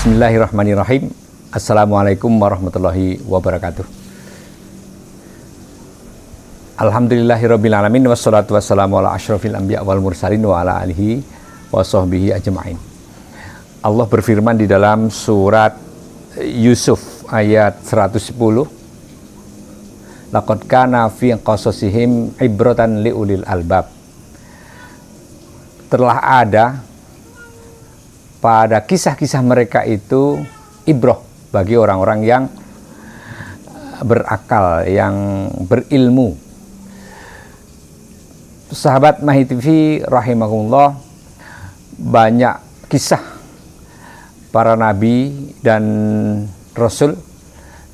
Bismillahirrahmanirrahim. Assalamualaikum warahmatullahi wabarakatuh. Alhamdulillahirrabbilalamin. Wassalatu wassalamu ala ashrafil anbiya wal mursalin wa ala alihi wa sahbihi ajma'in. Allah berfirman di dalam surat Yusuf ayat 110. Laqad kana fi qasasihim ibratan liulil albab. Telah ada pada kisah-kisah mereka itu ibroh bagi orang-orang yang berakal, yang berilmu. Sahabat Mahi TV rahimahullah, banyak kisah para nabi dan rasul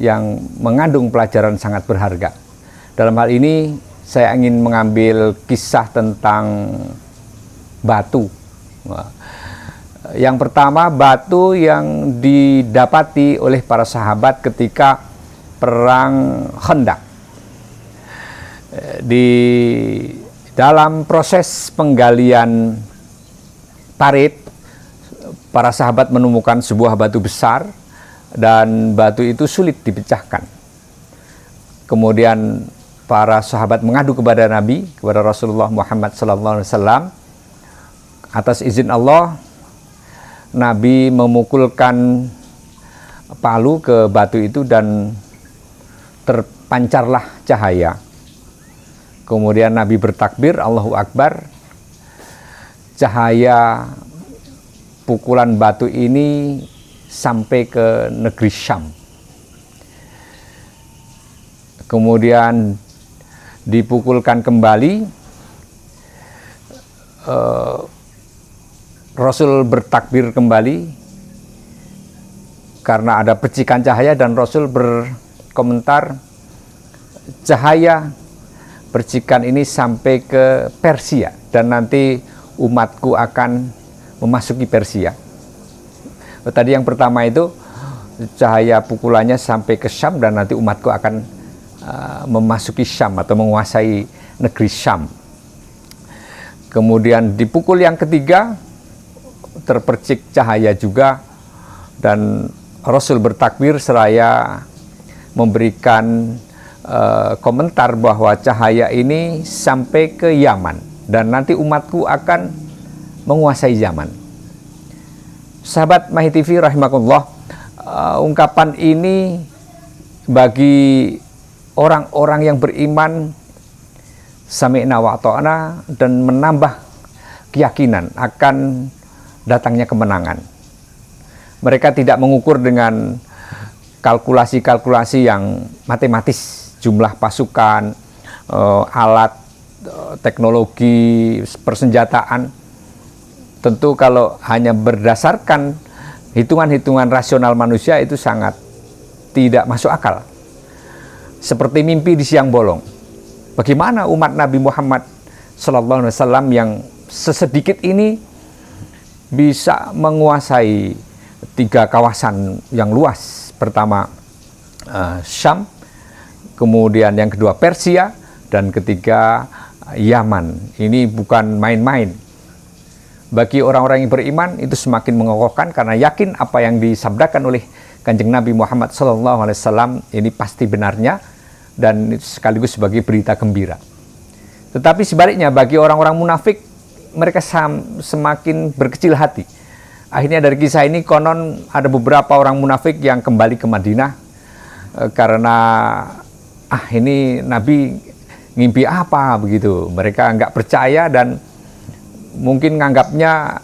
yang mengandung pelajaran sangat berharga. Dalam hal ini saya ingin mengambil kisah tentang batu. Yang pertama, batu yang didapati oleh para sahabat ketika perang Khandaq. Di dalam proses penggalian parit, para sahabat menemukan sebuah batu besar dan batu itu sulit dipecahkan. Kemudian para sahabat mengadu kepada Nabi, kepada Rasulullah Muhammad SAW. Atas izin Allah, Nabi memukulkan palu ke batu itu dan terpancarlah cahaya. Kemudian Nabi bertakbir, Allahu Akbar. Cahaya pukulan batu ini sampai ke negeri Syam. Kemudian dipukulkan kembali. Rasul bertakbir kembali karena ada percikan cahaya, dan Rasul berkomentar, cahaya percikan ini sampai ke Persia dan nanti umatku akan memasuki Persia. Tadi yang pertama itu cahaya pukulannya sampai ke Syam dan nanti umatku akan memasuki Syam atau menguasai negeri Syam. Kemudian dipukul yang ketiga, terpercik cahaya juga, dan Rasul bertakbir seraya memberikan komentar bahwa cahaya ini sampai ke Yaman dan nanti umatku akan menguasai Yaman. Sahabat Mahi TV rahimakumullah, ungkapan ini bagi orang-orang yang beriman sami'na wa ata'na dan menambah keyakinan akan datangnya kemenangan. Mereka tidak mengukur dengan kalkulasi-kalkulasi yang matematis, jumlah pasukan, alat, teknologi, persenjataan. Tentu kalau hanya berdasarkan hitungan-hitungan rasional manusia itu sangat tidak masuk akal. Seperti mimpi di siang bolong. Bagaimana umat Nabi Muhammad SAW yang sesedikit ini bisa menguasai 3 kawasan yang luas. Pertama Syam, kemudian yang kedua Persia, dan ketiga Yaman. Ini bukan main-main. Bagi orang-orang yang beriman itu semakin mengokohkan karena yakin apa yang disabdakan oleh Kanjeng Nabi Muhammad SAW ini pasti benarnya dan sekaligus sebagai berita gembira. Tetapi sebaliknya bagi orang-orang munafik, mereka semakin berkecil hati. Akhirnya dari kisah ini konon ada beberapa orang munafik yang kembali ke Madinah karena ini Nabi ngimpi apa begitu. Mereka nggak percaya dan mungkin nganggapnya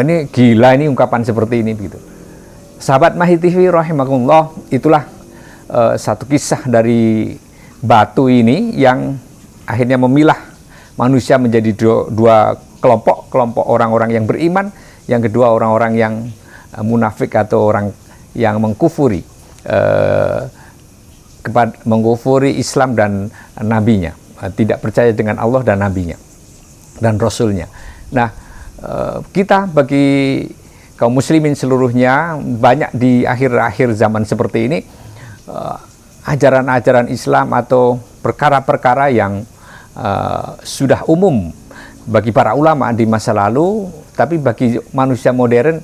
ini gila, ini ungkapan seperti ini begitu. Sahabat Mahi TV rahimakumullah, itulah satu kisah dari batu ini yang akhirnya memilah manusia menjadi dua kelompok orang-orang yang beriman, yang kedua orang-orang yang munafik atau orang yang mengkufuri Islam dan nabinya, tidak percaya dengan Allah dan nabinya dan rasulnya. Nah, kita bagi kaum muslimin seluruhnya, banyak di akhir-akhir zaman seperti ini ajaran-ajaran Islam atau perkara-perkara yang sudah umum bagi para ulama di masa lalu, tapi bagi manusia modern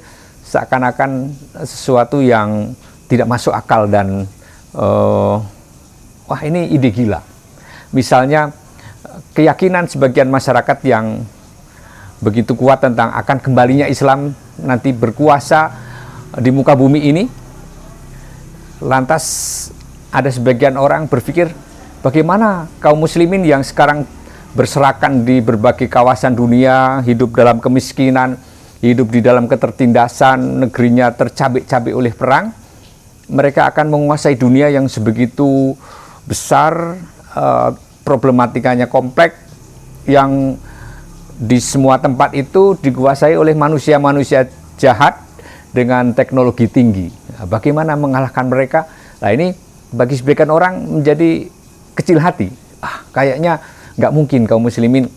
seakan-akan sesuatu yang tidak masuk akal dan wah ini ide gila. Misalnya keyakinan sebagian masyarakat yang begitu kuat tentang akan kembalinya Islam nanti berkuasa di muka bumi ini, lantas ada sebagian orang berpikir bagaimana kaum muslimin yang sekarang berserakan di berbagai kawasan dunia, hidup dalam kemiskinan, hidup di dalam ketertindasan, negerinya tercabik-cabik oleh perang, mereka akan menguasai dunia yang sebegitu besar, problematikanya kompleks, yang di semua tempat itu dikuasai oleh manusia-manusia jahat dengan teknologi tinggi. Nah, bagaimana mengalahkan mereka? Nah, ini bagi sebagian orang menjadi kecil hati. Kayaknya nggak mungkin kaum muslimin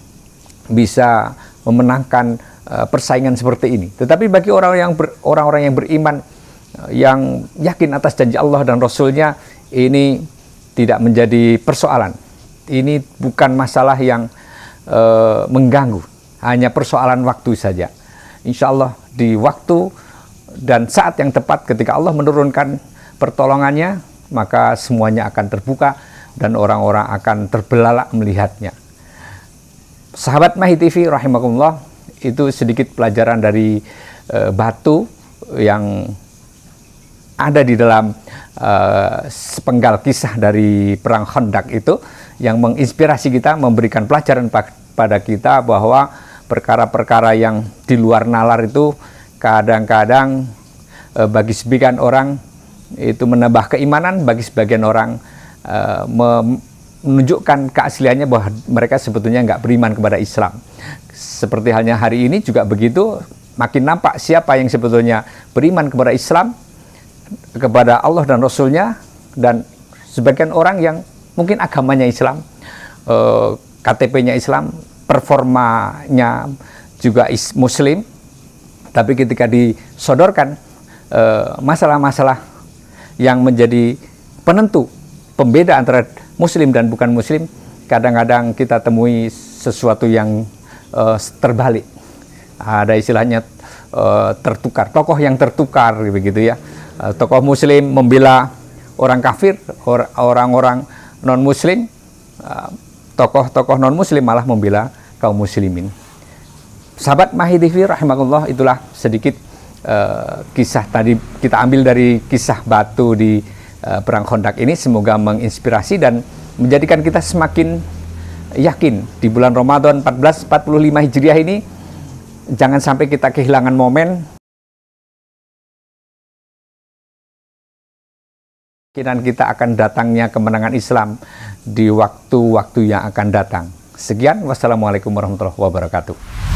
bisa memenangkan persaingan seperti ini. Tetapi bagi orang-orang yang beriman, yang yakin atas janji Allah dan Rasul-Nya, ini tidak menjadi persoalan. Ini bukan masalah yang mengganggu. Hanya persoalan waktu saja. Insya Allah di waktu dan saat yang tepat ketika Allah menurunkan pertolongannya, maka semuanya akan terbuka dan orang-orang akan terbelalak melihatnya. Sahabat Mahi TV rahimakumullah, itu sedikit pelajaran dari batu yang ada di dalam sepenggal kisah dari perang Khandaq itu, yang menginspirasi kita, memberikan pelajaran pada kita bahwa perkara-perkara yang di luar nalar itu kadang-kadang bagi sebagian orang itu menambah keimanan, bagi sebagian orang menunjukkan keasliannya bahwa mereka sebetulnya nggak beriman kepada Islam. Seperti halnya hari ini juga begitu, makin nampak siapa yang sebetulnya beriman kepada Islam, kepada Allah dan Rasul-Nya, dan sebagian orang yang mungkin agamanya Islam, KTP-nya Islam, performanya juga Muslim, tapi ketika disodorkan masalah-masalah yang menjadi penentu, pembeda antara Muslim dan bukan Muslim, kadang-kadang kita temui sesuatu yang terbalik. Ada istilahnya tertukar, tokoh yang tertukar begitu ya. Tokoh Muslim membela orang kafir, orang-orang non-Muslim, tokoh-tokoh non-Muslim malah membela kaum muslimin. Sahabat Mahi TV rahimakumullah, itulah sedikit kisah tadi kita ambil dari kisah batu di perang Khandaq ini. Semoga menginspirasi dan menjadikan kita semakin yakin di bulan Ramadan 1445 Hijriah ini, jangan sampai kita kehilangan momen kemungkinan kita akan datangnya kemenangan Islam di waktu-waktu yang akan datang. Sekian, wassalamualaikum warahmatullahi wabarakatuh.